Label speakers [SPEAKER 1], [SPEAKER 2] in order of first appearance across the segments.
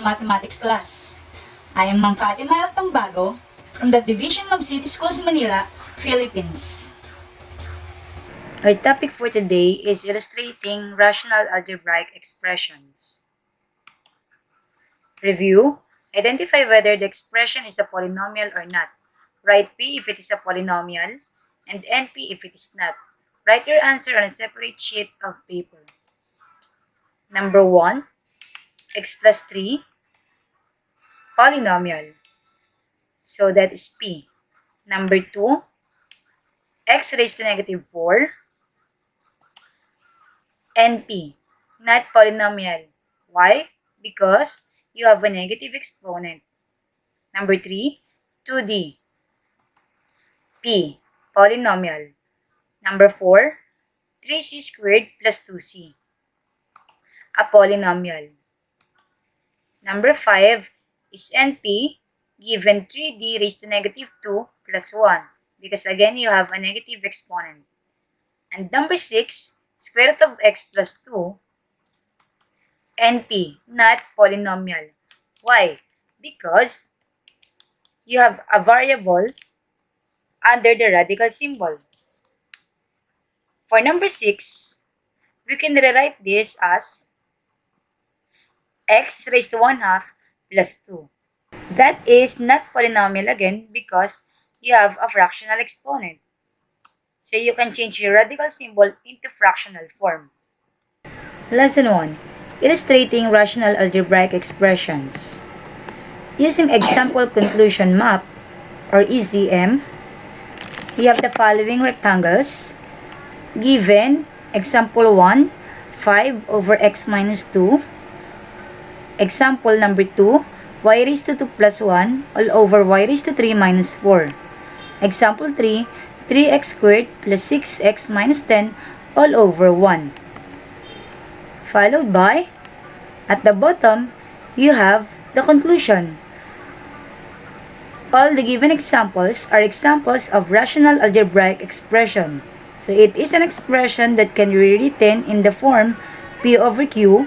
[SPEAKER 1] mathematics class. I am Ma'am Fatima Tambago from the Division of City Schools Manila, Philippines.
[SPEAKER 2] Our topic for today is illustrating rational algebraic expressions. Review. Identify whether the expression is a polynomial or not. Write P if it is a polynomial and NP if it is not. Write your answer on a separate sheet of paper. Number 1, x plus 3, polynomial. So that is P. Number 2, x raised to negative 4, NP, not polynomial. Why? Because you have a negative exponent. Number 3, 2D, P, polynomial. Number 4, 3c squared plus 2c, a polynomial. Number 5 is NP given 3d raised to negative 2 plus 1 because again you have a negative exponent. And number 6, square root of x plus 2, NP, not polynomial. Why? Because you have a variable under the radical symbol. For number 6, we can rewrite this as x raised to 1/2 plus 2. That is not polynomial again because you have a fractional exponent. So you can change your radical symbol into fractional form. Lesson 1. Illustrating rational algebraic expressions. Using example conclusion map or ECM, we have the following rectangles. Given example 1, 5 over x minus 2. Example number 2, y raised to 2 plus 1 all over y raised to 3 minus 4. Example 3, 3x squared plus 6x minus 10 all over 1. Followed by, at the bottom, you have the conclusion. All the given examples are examples of rational algebraic expression. So it is an expression that can be rewritten in the form P over Q,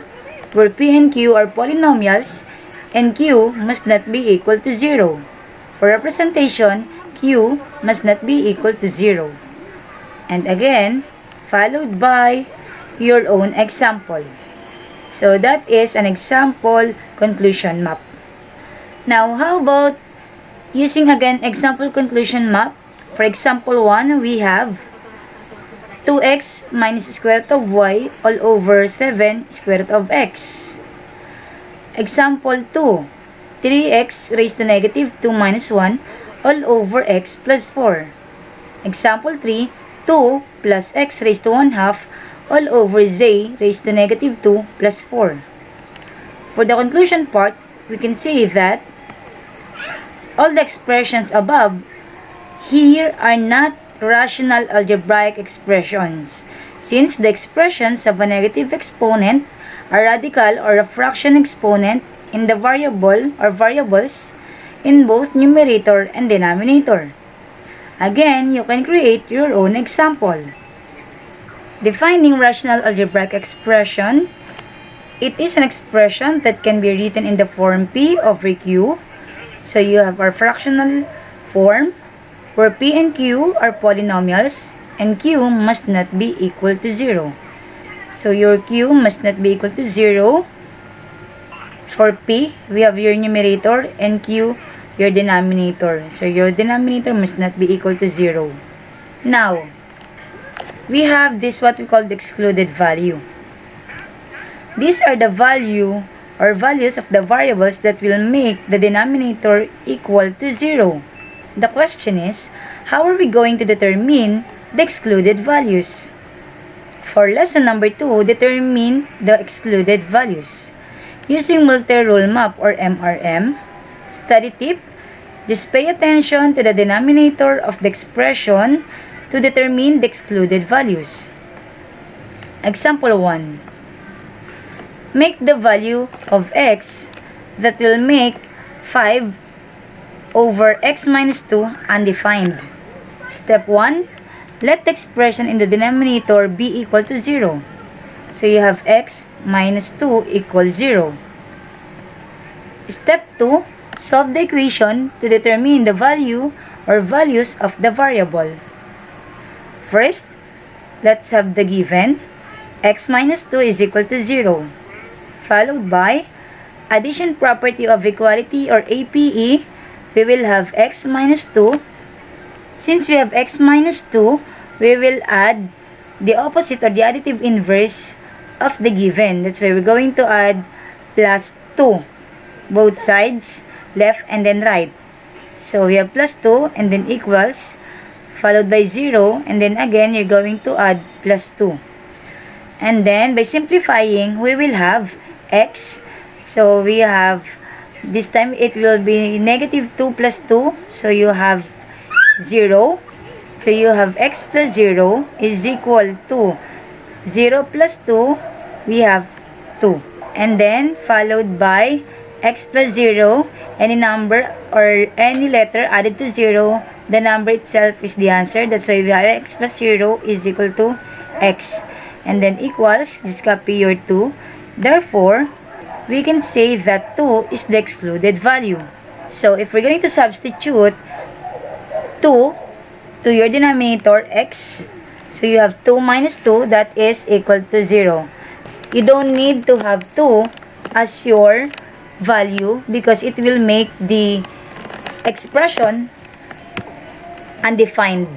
[SPEAKER 2] where P and Q are polynomials and Q must not be equal to 0. For representation, Q must not be equal to 0. And again, followed by your own example. So that is an example conclusion map. Now, how about using again example conclusion map? For example 1, we have 2x minus square root of y all over 7 square root of x. Example 2, 3x raised to negative 2 minus 1 all over x plus 4. Example 3, 2 plus x raised to 1/2 all over z raised to negative 2 plus 4. For the conclusion part, we can say that all the expressions above here are not rational algebraic expressions, since the expressions have a negative exponent, a radical or a fraction exponent in the variable or variables in both numerator and denominator. Again, you can create your own example. Defining rational algebraic expression, it is an expression that can be written in the form P over Q. So you have our fractional form, where P and Q are polynomials and Q must not be equal to 0. So your Q must not be equal to 0. For P, we have your numerator and Q, your denominator. So your denominator must not be equal to 0. Now, we have this what we call the excluded value. These are the value or values of the variables that will make the denominator equal to 0. The question is, how are we going to determine the excluded values? For lesson number 2, determine the excluded values. Using multi-rule map or MRM, study tip, just pay attention to the denominator of the expression to determine the excluded values. Example 1. Make the value of x that will make 5 over x minus 2 undefined. Step 1. Let the expression in the denominator be equal to 0. So you have x minus 2 equals 0. Step 2. Solve the equation to determine the value or values of the variable. First, let's have the given. X minus 2 is equal to 0. Followed by addition property of equality or APE. We will have x minus 2. Since we have x minus 2, we will add the opposite or the additive inverse of the given. That's why we're going to add plus 2. Both sides, left and then right. So we have plus 2 and then equals, followed by 0, and then again you're going to add plus 2. And then by simplifying, we will have x. So we have, this time it will be negative 2 plus 2. So you have 0. So you have x plus 0 is equal to 0 plus 2. We have 2. And then followed by x plus 0, any number or any letter added to 0, the number itself is the answer. That's why we have x plus 0 is equal to x. And then equals, just copy your 2. Therefore, we can say that 2 is the excluded value. So if we're going to substitute 2 to your denominator x, so you have 2 minus 2, that is equal to 0. You don't need to have 2 as your value because it will make the expression undefined.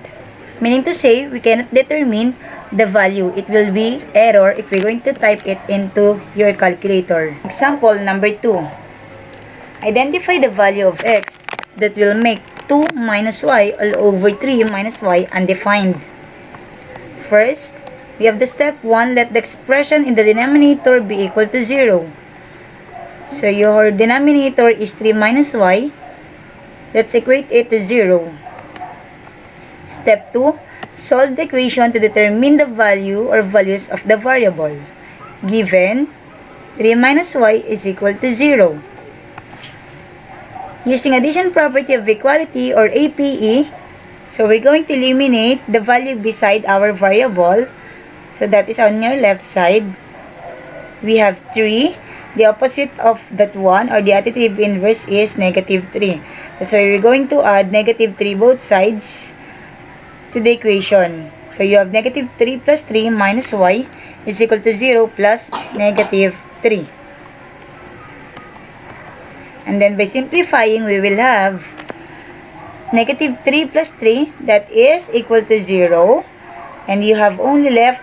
[SPEAKER 2] Meaning to say, we cannot determine the value. It will be error if we're going to type it into your calculator. Example number 2. Identify the value of x that will make 2 minus y all over 3 minus y undefined. First, we have the step 1, let the expression in the denominator be equal to 0. So your denominator is 3 minus y. Let's equate it to 0. Step 2, solve the equation to determine the value or values of the variable. Given 3 minus y is equal to 0. Using addition property of equality or APE, so we're going to eliminate the value beside our variable. So that is on your left side. We have 3. The opposite of that 1 or the additive inverse is negative 3. So we're going to add negative 3 both sides to the equation. So you have negative 3 plus 3 minus y is equal to 0 plus negative 3. And then by simplifying, we will have negative 3 plus 3, that is equal to 0. And you have only left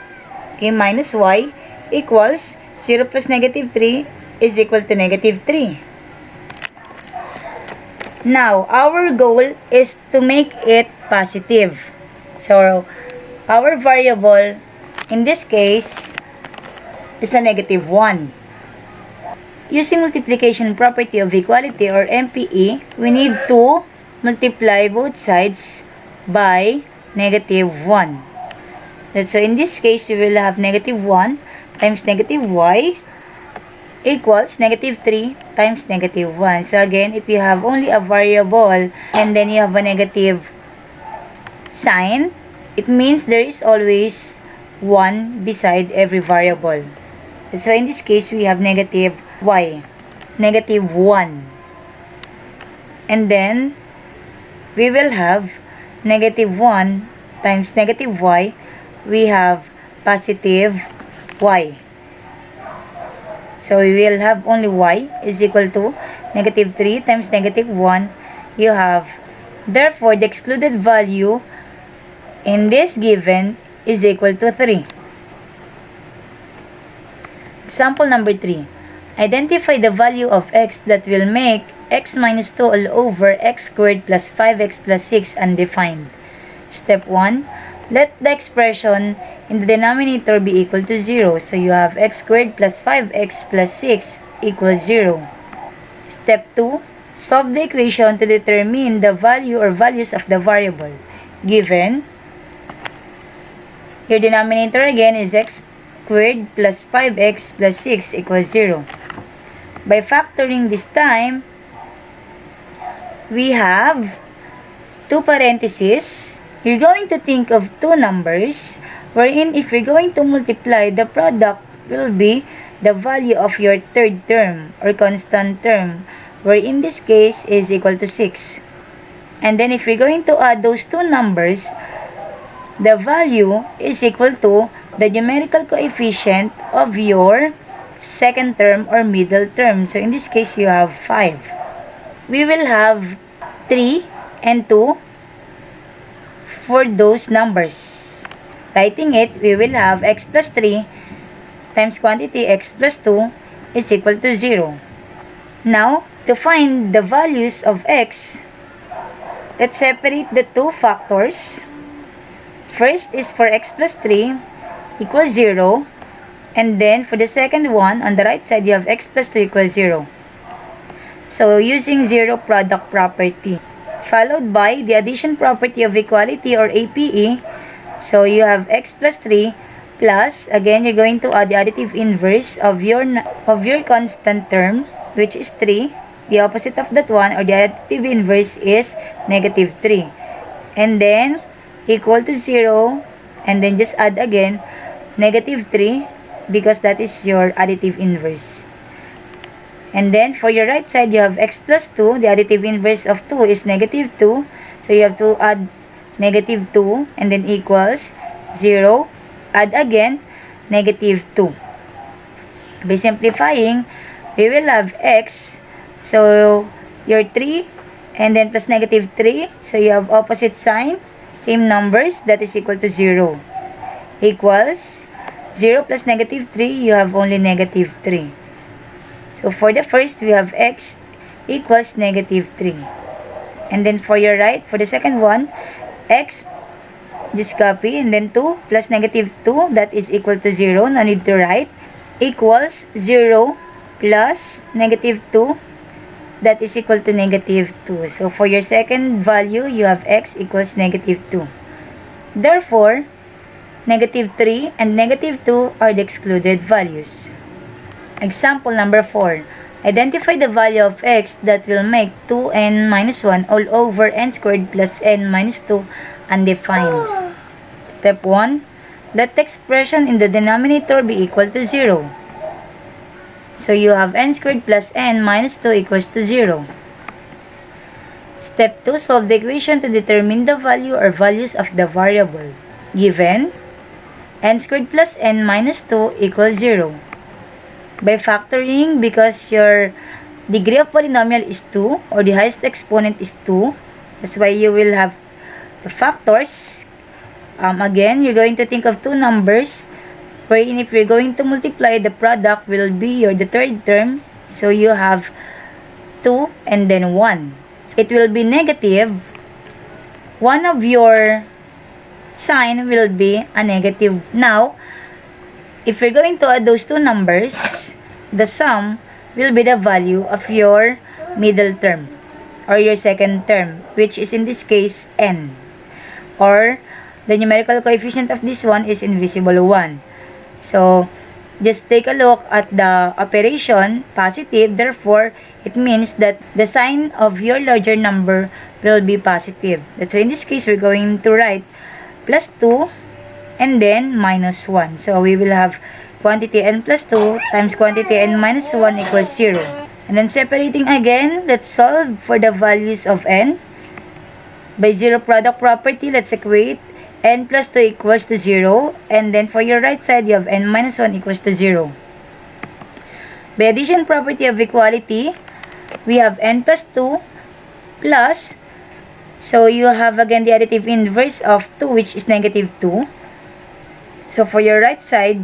[SPEAKER 2] minus y equals 0 plus negative 3 is equal to negative 3. Now, our goal is to make it positive. So, our variable in this case is a negative 1. Using multiplication property of equality or MPE, we need to multiply both sides by negative 1. So in this case, we will have negative 1 times negative y equals negative 3 times negative 1. So again, if you have only a variable and then you have a negative sign, it means there is always 1 beside every variable. So in this case, we have negative y, negative 1. And then, we will have negative 1 times negative y. We have positive y. So we will have only y is equal to negative 3 times negative 1. You have, therefore, the excluded value in this given is equal to 3. Example number 3. Identify the value of x that will make x minus 2 all over x squared plus 5x plus 6 undefined. Step 1. Let the expression in the denominator be equal to 0. So you have x squared plus 5x plus 6 equals 0. Step 2. Solve the equation to determine the value or values of the variable. Given, your denominator again is x squared plus 5x plus 6 equals 0. By factoring this time, we have 2 parentheses. You're going to think of 2 numbers wherein if you're going to multiply, the product will be the value of your third term or constant term where in this case is equal to 6. And then if we're going to add those two numbers, the value is equal to the numerical coefficient of your second term or middle term. So in this case, you have 5. We will have 3 and 2 for those numbers. Writing it, we will have x plus 3 times quantity x plus 2 is equal to 0. Now, to find the values of x, let's separate the two factors. First is for x plus 3 equals 0. And then for the second one, on the right side, you have x plus 2 equals 0. So, using zero product property. Followed by the addition property of equality or APE. So, you have x plus 3 plus, again, you're going to add the additive inverse of your constant term, which is 3. The opposite of that one, or the additive inverse, is negative 3. And then, equal to 0, and then just add again, negative 3, because that is your additive inverse. And then, for your right side, you have x plus 2. The additive inverse of 2 is negative 2. So, you have to add negative 2, and then equals 0. Add again, negative 2. By simplifying, we will have x. So, your 3, and then plus negative 3. So, you have opposite sign, same numbers, that is equal to 0. Equals 0 plus negative 3, you have only negative 3. So, for the first, we have x equals negative 3. And then for your right, for the second one, x, just copy, and then 2 plus negative 2, that is equal to 0. No need to write. Equals 0 plus negative 2, that is equal to negative 2. So, for your second value, you have x equals negative 2. Therefore, negative 3 and negative 2 are the excluded values. Example number 4. Identify the value of x that will make 2n minus 1 all over n squared plus n minus 2 undefined. Step 1. Let the expression in the denominator be equal to 0. So, you have n squared plus n minus 2 equals to 0. Step 2. Solve the equation to determine the value or values of the variable. Given n squared plus n minus 2 equals 0. By factoring, because your degree of polynomial is 2, or the highest exponent is 2, that's why you will have the factors. Again, you're going to think of two numbers, wherein if you're going to multiply, the product will be the third term. So, you have 2 and then 1. It will be negative. One of your sign will be a negative. Now, if you're going to add those two numbers, the sum will be the value of your middle term or your second term, which is in this case n. Or the numerical coefficient of this one is invisible 1. So, just take a look at the operation, positive. Therefore, it means that the sign of your larger number will be positive. That's why in this case, we're going to write plus 2 and then minus 1. So, we will have quantity n plus 2 times quantity n minus 1 equals 0. And then separating again, let's solve for the values of n. By zero product property, let's equate n plus 2 equals to 0. And then for your right side, you have n minus 1 equals to 0. By addition property of equality, we have n plus 2 plus, so you have again the additive inverse of 2, which is negative 2. So, for your right side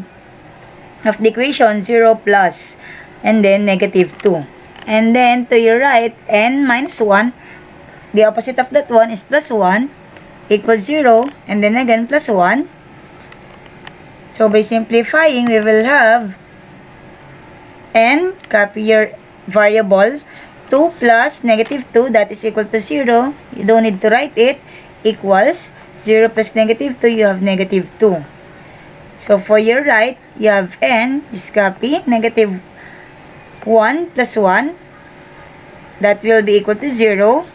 [SPEAKER 2] of the equation, 0 plus, and then negative 2. And then, to your right, n minus 1, the opposite of that one is plus 1, equals 0, and then again plus 1. So, by simplifying, we will have n, copy your variable, 2 plus negative 2, that is equal to 0. You don't need to write it, equals 0 plus negative 2, you have negative 2. So, for your right, you have n, just copy, negative 1 plus 1, that will be equal to 0,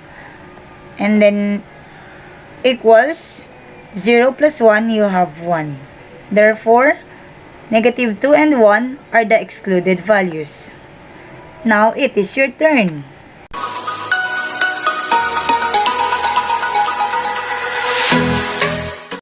[SPEAKER 2] and then equals 0 plus 1, you have 1. Therefore, negative 2 and 1 are the excluded values. Now, it is your turn.